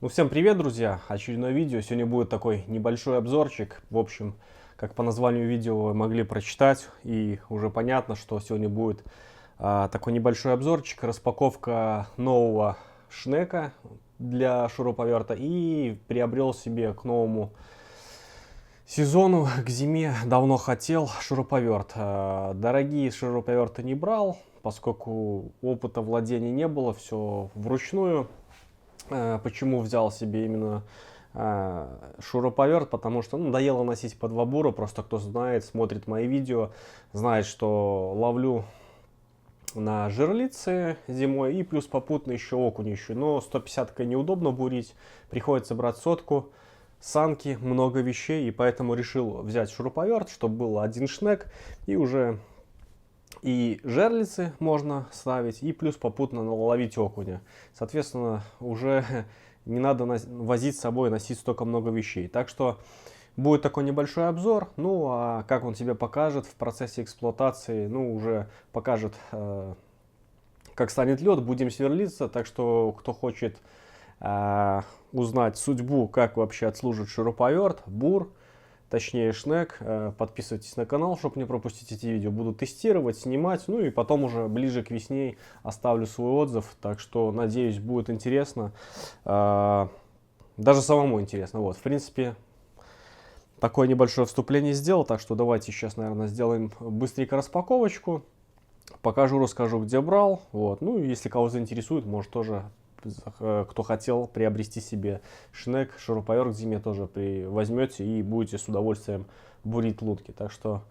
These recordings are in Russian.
Ну, всем привет, друзья! Очередное видео. Сегодня будет такой небольшой обзорчик. В общем, как по названию видео вы могли прочитать, и уже понятно, что сегодня будет такой небольшой обзорчик, распаковка нового шнека для шуруповерта. И приобрел себе к новому сезону, к зиме давно хотел шуруповерт. Дорогие шуруповерты не брал, поскольку опыта владения не было, все вручную. Почему взял себе именно шуруповерт? Потому что надоело носить по два бура. Просто кто знает, смотрит мои видео, знает, что ловлю на жерлицы зимой и плюс попутно еще окунь ищу. Но 150-ка неудобно бурить, приходится брать сотку, санки, много вещей, и поэтому решил взять шуруповерт, чтобы был один шнек, и уже и жерлицы можно ставить, и плюс попутно ловить окуня. Соответственно, уже не надо возить с собой, носить столько много вещей. Так что будет такой небольшой обзор. Ну, а как он себя покажет в процессе эксплуатации, ну, уже покажет, как станет лед, будем сверлиться. Так что, кто хочет узнать судьбу, как вообще отслужит шуруповерт, бур, точнее шнек, подписывайтесь на канал, чтобы не пропустить эти видео. Буду тестировать, снимать, ну и потом уже ближе к весне оставлю свой отзыв. Так что, надеюсь, будет интересно. Даже самому интересно. Вот, в принципе, такое небольшое вступление сделал. Так что давайте сейчас, наверное, сделаем быстренько распаковочку. Покажу, расскажу, где брал. Вот. Ну, если кого заинтересует, может тоже, кто хотел приобрести себе шнек, шуруповерт к зиме, тоже возьмете и будете с удовольствием бурить лунки. Так что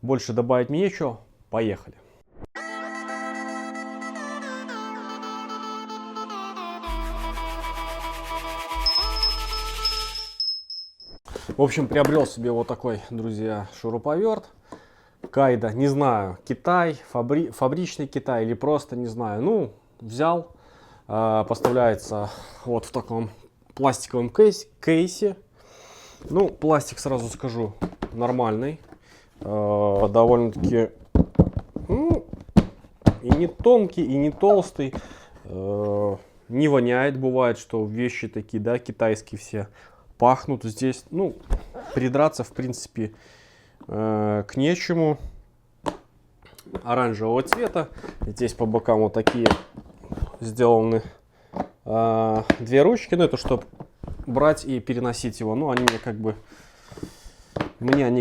больше добавить мне нечего. Поехали. В общем, приобрел себе вот такой, друзья, шуруповерт. Кайда, не знаю, Китай, фабричный Китай или просто, не знаю. Ну, взял. Поставляется вот в таком пластиковом кейсе. Ну, пластик, сразу скажу, нормальный. Довольно-таки и не тонкий, и не толстый. Не воняет. Бывает, что вещи такие, да, китайские все пахнут. Здесь, ну, придраться, в принципе, к нечему. Оранжевого цвета. Здесь по бокам вот такие сделаны две ручки, но это чтобы брать и переносить его. Ну, они мне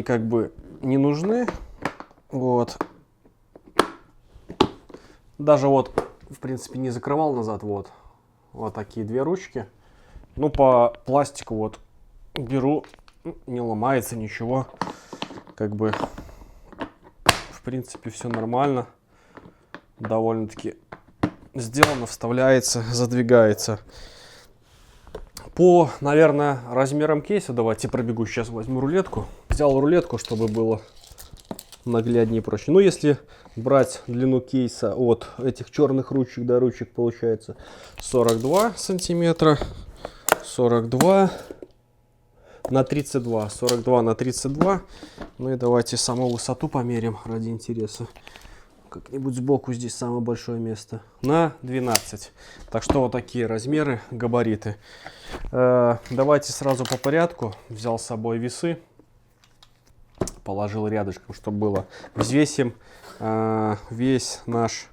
как бы не нужны. Вот. Даже вот, в принципе, не закрывал назад. Вот. Вот такие две ручки. Ну, по пластику вот беру, не ломается ничего. Как бы, в принципе, все нормально. Довольно-таки сделано, вставляется, задвигается. По, наверное, размерам кейса, давайте пробегу, сейчас возьму рулетку. Взял рулетку, чтобы было нагляднее и проще. Ну, если брать длину кейса от этих черных ручек до ручек, получается 42 сантиметра, 42 на 32, 42 на 32. Ну и давайте саму высоту померим ради интереса. Как-нибудь сбоку, здесь самое большое место. На 12. Так что вот такие размеры, габариты. Давайте сразу по порядку. Взял с собой весы. Положил рядышком, чтобы было. Взвесим весь наш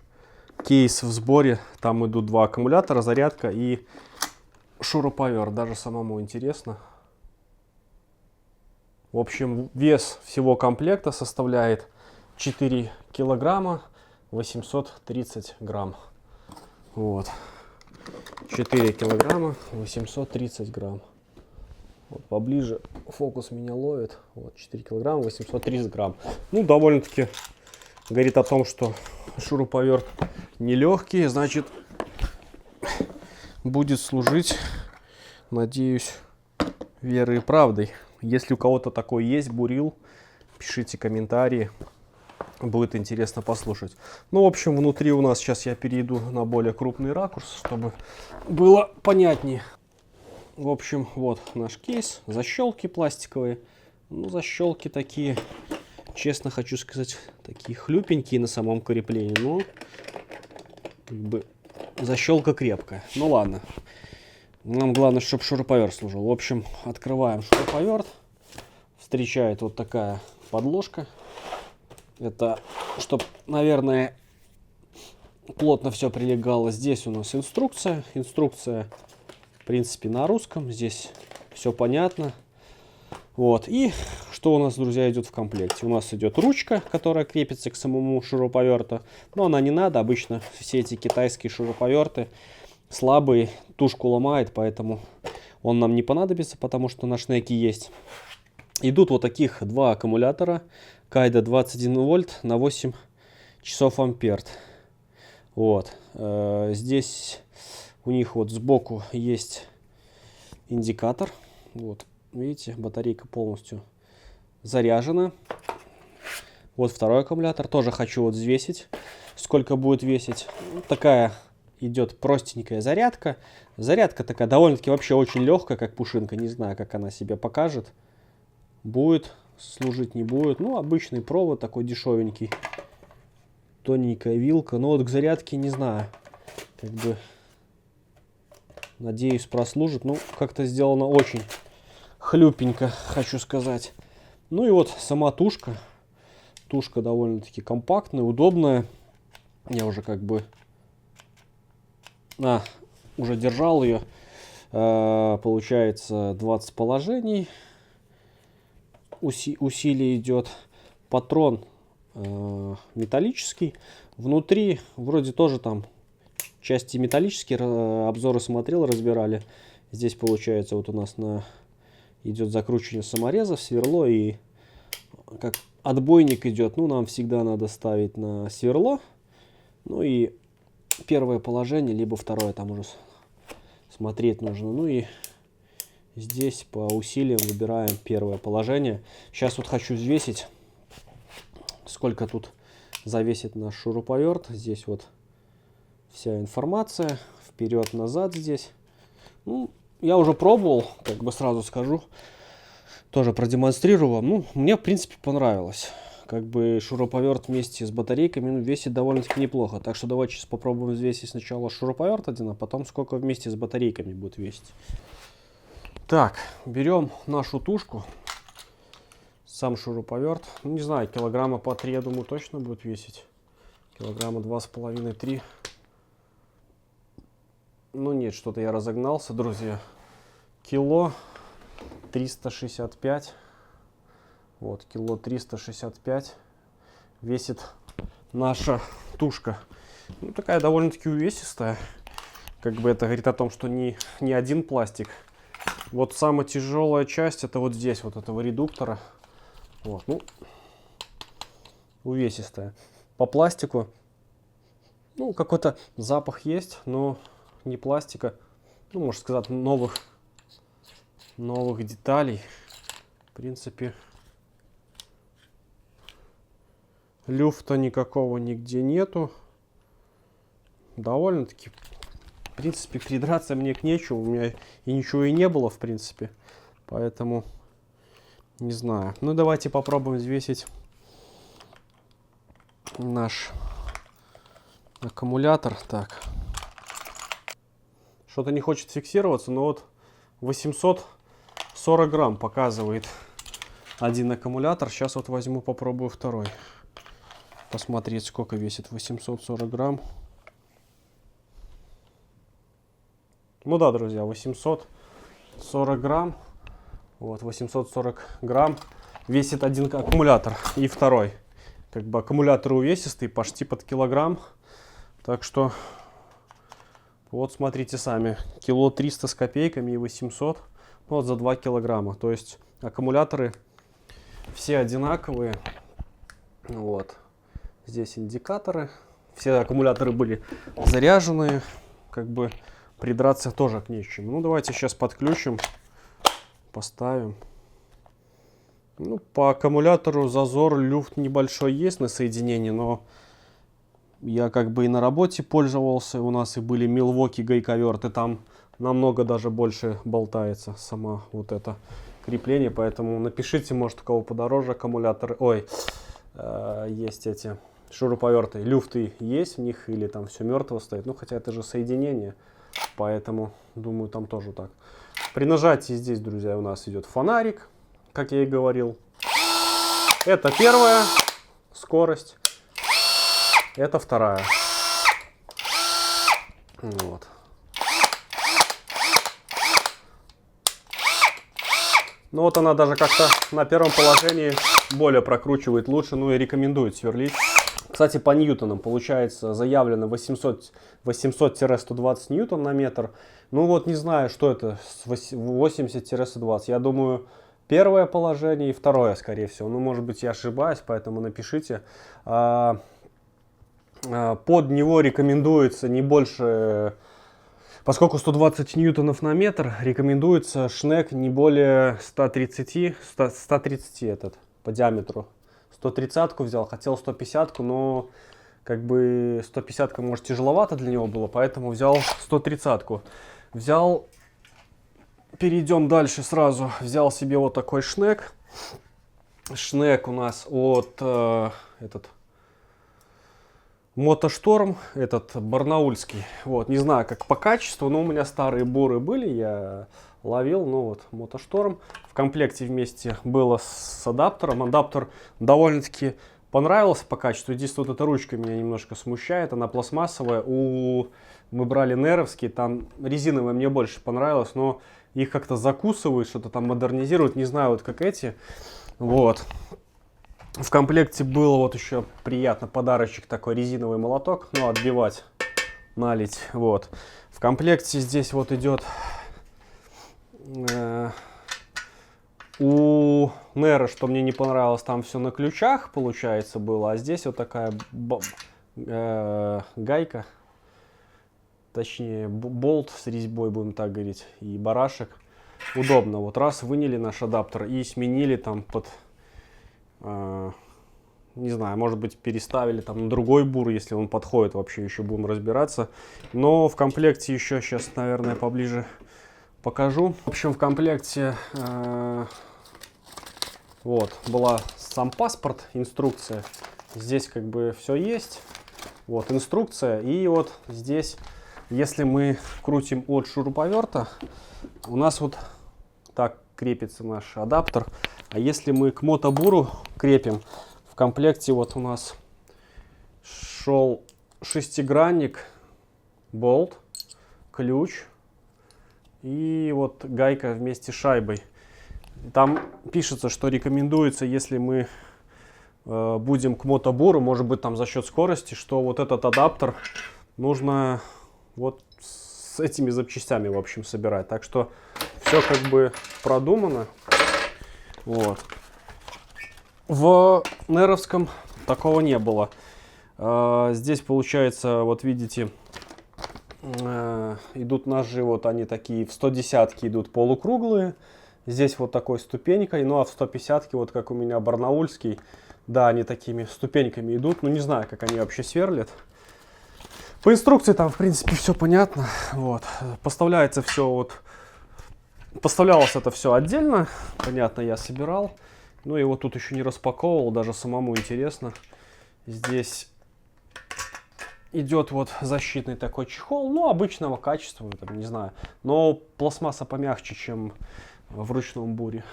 кейс в сборе. Там идут два аккумулятора, зарядка и шуруповерт. Даже самому интересно. В общем, вес всего комплекта составляет 4 килограмма 830 грамм. Вот. 4 килограмма 830 грамм. Вот поближе фокус меня ловит. Вот 4 килограмма 830 грамм. Ну, довольно-таки говорит о том, что шуруповерт нелегкий. Значит, будет служить, надеюсь, верой и правдой. Если у кого-то такой есть, бурил, пишите комментарии. Будет интересно послушать. Ну, в общем, внутри у нас, сейчас я перейду на более крупный ракурс, чтобы было понятнее. В общем, вот наш кейс. Защелки пластиковые. Ну, защелки такие, честно хочу сказать, такие хлюпенькие на самом креплении. Но, как бы, защелка крепкая. Ну, ладно. Нам главное, чтобы шуруповерт служил. В общем, открываем шуруповерт. Встречает вот такая подложка. Это, чтобы, наверное, плотно все прилегало. Здесь у нас инструкция. Инструкция, в принципе, на русском. Здесь все понятно. Вот. И что у нас, друзья, идет в комплекте? У нас идет ручка, которая крепится к самому шуруповерту. Но она не надо. Обычно все эти китайские шуруповерты слабый, тушку ломает, поэтому он нам не понадобится, потому что на шнеке есть. Идут вот таких два аккумулятора Кайда 21 вольт на 8 часов ампер. Вот. Здесь у них вот сбоку есть индикатор. Вот. Видите, батарейка полностью заряжена. Вот второй аккумулятор. Тоже хочу вот взвесить, сколько будет весить. Вот такая идет простенькая зарядка. Зарядка такая довольно-таки вообще очень легкая, как пушинка. Не знаю, как она себя покажет. Будет служить, не будет. Ну, обычный провод такой дешевенький. Тоненькая вилка. Но вот к зарядке не знаю. Как бы, надеюсь, прослужит. Ну, как-то сделано очень хлюпенько, хочу сказать. Ну и вот сама тушка. Тушка довольно-таки компактная, удобная. Я уже как бы... уже держал ее. Получается 20 положений. Усилие идет. Патрон металлический. Внутри вроде тоже там части металлические. Обзоры смотрел, разбирали. Здесь получается вот у нас идет закручивание саморезов, сверло и как отбойник идет. Ну, нам всегда надо ставить на сверло. Ну и первое положение, либо второе, там уже смотреть нужно. Ну и здесь по усилиям выбираем первое положение. Сейчас вот хочу взвесить, сколько тут завесит наш шуруповерт. Здесь вот вся информация. Вперед-назад здесь. Ну, я уже пробовал, как бы сразу скажу. Тоже продемонстрирую вам. Ну, мне, в принципе, понравилось. Как бы шуруповерт вместе с батарейками весит довольно-таки неплохо. Так что давайте сейчас попробуем взвесить сначала шуруповерт один, а потом сколько вместе с батарейками будет весить. Так, берем нашу тушку. Сам шуруповерт. Ну, не знаю, килограмма по 3, я думаю, точно будет весить. Килограмма 2,5-3. Ну нет, что-то я разогнался, друзья. Кило 365. Вот, кило 365 весит наша тушка. Ну, такая довольно-таки увесистая. Как бы это говорит о том, что не один пластик. Вот самая тяжелая часть это вот здесь, вот этого редуктора. Вот, ну, увесистая. По пластику, ну, какой-то запах есть, но не пластика. Ну, можно сказать, новых деталей. В принципе, люфта никакого нигде нету. Довольно-таки, в принципе, придраться мне к нечему. У меня и ничего и не было, в принципе. Поэтому, не знаю. Ну, давайте попробуем взвесить наш аккумулятор. Так. Что-то не хочет фиксироваться, но вот 840 грамм показывает один аккумулятор. Сейчас вот возьму, попробую второй. Посмотреть, сколько весит 840 грамм. Ну да, друзья, 840 грамм. Вот, 840 грамм весит один аккумулятор и второй. Как бы аккумулятор увесистый, почти под килограмм. Так что, вот смотрите сами. Кило 300 с копейками и 800. Вот за 2 килограмма. То есть аккумуляторы все одинаковые. Вот. Здесь индикаторы. Все аккумуляторы были заряженные. Как бы придраться тоже к нечему. Ну, давайте сейчас подключим. Поставим. Ну, по аккумулятору зазор, люфт небольшой есть на соединении, но я как бы и на работе пользовался. У нас и были Milwaukee гайковерты. Там намного даже больше болтается сама вот это крепление. Поэтому напишите, может, у кого подороже аккумуляторы. Ой, есть эти шуруповерты. Люфты есть в них или там все мертво стоит. Ну, хотя это же соединение. Поэтому, думаю, там тоже так. При нажатии здесь, друзья, у нас идет фонарик, как я и говорил. Это первая скорость. Это вторая. Вот. Ну вот она даже как-то на первом положении более прокручивает лучше, ну и рекомендует сверлить. Кстати, по ньютонам получается заявлено 800-120 ньютон на метр. Ну вот не знаю, что это 80-120. Я думаю, первое положение и второе, скорее всего. Ну, может быть, я ошибаюсь, поэтому напишите. Под него рекомендуется не больше... Поскольку 120 ньютонов на метр, рекомендуется шнек не более 130 этот по диаметру. 130-ку взял, хотел 150-ку, но как бы 150-ка, может, тяжеловато для него было, поэтому взял 130-ку. Взял, перейдем дальше сразу, взял себе вот такой шнек. Шнек у нас от Мотошторм, этот барнаульский. Вот, не знаю, как по качеству, но у меня старые буры были, я ловил, ну вот, Мотошторм. В комплекте вместе было с адаптером. Адаптер довольно-таки понравился по качеству. Единственное, вот эта ручка меня немножко смущает, она пластмассовая. Мы брали неровские, там резиновые мне больше понравилось, но их как-то закусывают, что-то там модернизируют, не знаю, вот как эти. Вот. В комплекте был вот еще приятно подарочек, такой резиновый молоток, ну, отбивать, налить, вот. В комплекте здесь вот идет у Нера, что мне не понравилось, там все на ключах, получается, было, а здесь вот такая гайка, точнее, болт с резьбой, будем так говорить, и барашек. Удобно, вот раз выняли наш адаптер и сменили там под... не знаю, может быть, переставили там на другой бур, если он подходит, вообще еще будем разбираться. Но в комплекте еще сейчас, наверное, поближе покажу. В общем, в комплекте вот была сам паспорт, инструкция. Здесь как бы все есть. Вот инструкция. И вот здесь, если мы крутим от шуруповерта, у нас вот так крепится наш адаптер. А если мы к мотобуру крепим, в комплекте вот у нас шел шестигранник, болт, ключ и вот гайка вместе с шайбой. Там пишется, что рекомендуется, если мы будем к мотобуру, может быть там за счет скорости, что вот этот адаптер нужно вот с этими запчастями, в общем, собирать. Так что все как бы продумано. Вот. В неровском такого не было. Здесь получается, вот видите, идут ножи, вот они такие в 110-ке идут полукруглые. Здесь вот такой ступенькой, ну а в 150-ке, вот как у меня барнаульский, да, они такими ступеньками идут. Ну не знаю, как они вообще сверлят. По инструкции там, в принципе, все понятно. Вот. Поставляется все вот... Поставлялось это все отдельно, понятно, я собирал. Ну и вот тут еще не распаковывал, даже самому интересно. Здесь идет вот защитный такой чехол, ну обычного качества, там, не знаю. Но пластмасса помягче, чем в ручном буре.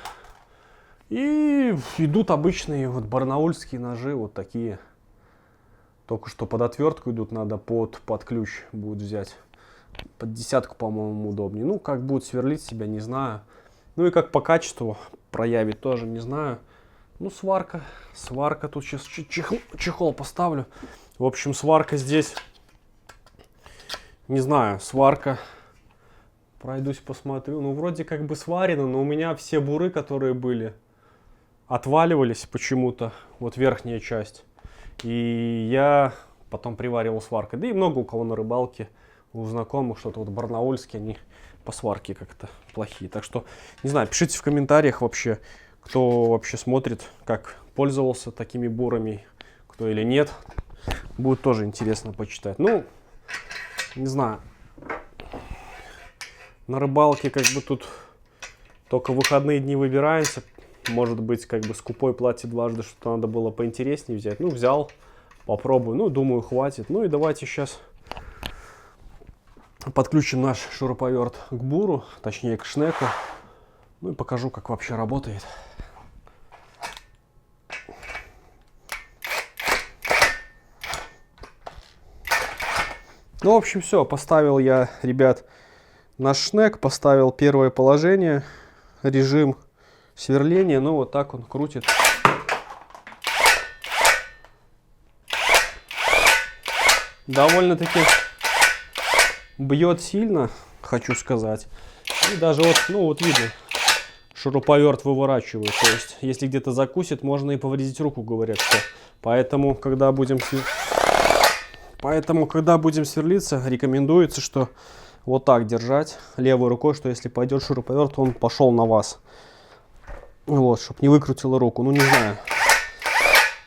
И идут обычные вот барнаульские ножи, вот такие. Только что под отвертку идут, надо под ключ будет взять. Под десятку, по-моему, удобнее. Ну, как будет сверлить себя, не знаю. Ну и как по качеству проявит, тоже не знаю. Ну, сварка. Сварка. Тут сейчас чехол поставлю. В общем, сварка здесь. Не знаю, сварка. Пройдусь, посмотрю. Ну, вроде как бы сварено, но у меня все буры, которые были, отваливались почему-то. Вот верхняя часть. И я потом приваривал сваркой. Да и много у кого на рыбалке. У знакомых что-то вот барнаульские, они по сварке как-то плохие. Так что, не знаю, пишите в комментариях вообще, кто вообще смотрит, как пользовался такими бурами, кто или нет. Будет тоже интересно почитать. Ну, не знаю. На рыбалке как бы тут только в выходные дни выбираемся. Может быть, как бы скупой платье дважды, что-то надо было поинтереснее взять. Ну, взял, попробую. Ну, думаю, хватит. Ну и давайте сейчас... Подключим наш шуруповерт к буру, точнее к шнеку. Ну и покажу, как вообще работает. Ну, в общем, все. Поставил я, ребят, наш шнек. Поставил первое положение. Режим сверления. Ну, вот так он крутит. Довольно-таки бьет сильно, хочу сказать. И даже вот, ну вот видно, шуруповерт выворачивает. То есть, если где-то закусит, можно и повредить руку, говорят, что. Поэтому, когда будем сверлиться, рекомендуется, что вот так держать левой рукой, что если пойдет шуруповерт, он пошел на вас. Вот, чтобы не выкрутило руку. Ну, не знаю.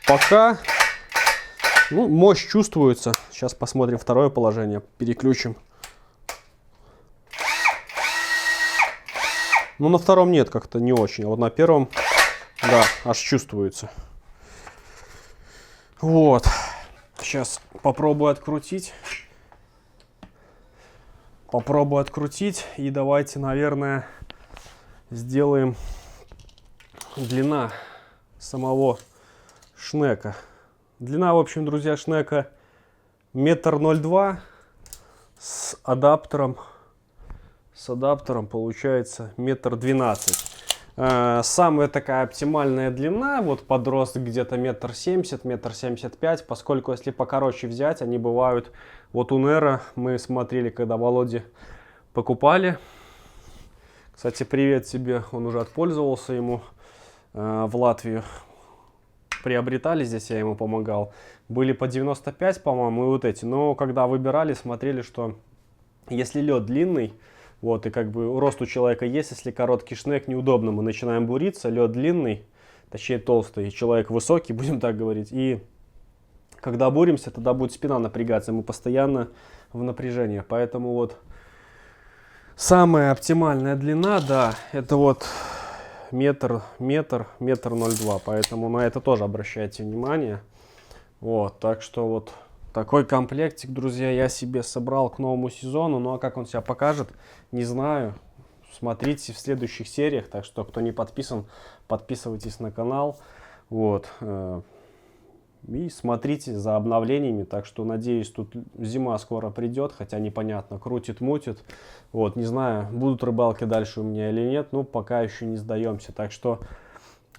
Пока, ну, мощь чувствуется. Сейчас посмотрим второе положение. Переключим. Ну, на втором нет, как-то не очень. А вот на первом, да, аж чувствуется. Вот. Сейчас попробую открутить. И давайте, наверное, сделаем длина самого шнека. Длина, в общем, друзья, шнека 1,02 м с адаптером. Получается 1,12 м. Самая такая оптимальная длина, вот под рост где-то 1,70 м, 1,75 м, поскольку если покороче взять, они бывают, вот у Нера мы смотрели, когда Володе покупали. Кстати, привет тебе, он уже отпользовался ему в Латвию. Приобретали здесь, я ему помогал. Были по 95, по-моему, и вот эти. Но когда выбирали, смотрели, что если лед длинный, вот, и как бы рост у человека есть, если короткий шнек, неудобно, мы начинаем буриться, лед длинный, точнее толстый, человек высокий, будем так говорить, и когда буримся, тогда будет спина напрягаться, мы постоянно в напряжении, поэтому вот самая оптимальная длина, да, это вот метр 0,2 м, поэтому на это тоже обращайте внимание, вот, так что вот такой комплектик, друзья, я себе собрал к новому сезону. Ну а как он себя покажет, не знаю. Смотрите в следующих сериях. Так что, кто не подписан, подписывайтесь на канал. Вот. И смотрите за обновлениями. Так что, надеюсь, тут зима скоро придет. Хотя непонятно, крутит-мутит. Вот, не знаю, будут рыбалки дальше у меня или нет. Ну, пока еще не сдаемся. Так что...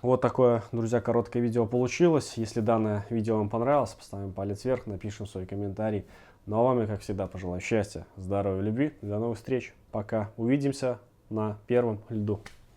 Вот такое, друзья, короткое видео получилось. Если данное видео вам понравилось, поставим палец вверх, напишем свой комментарий. Ну а вам я, как всегда, пожелаю счастья, здоровья, любви. До новых встреч. Пока. Увидимся на первом льду.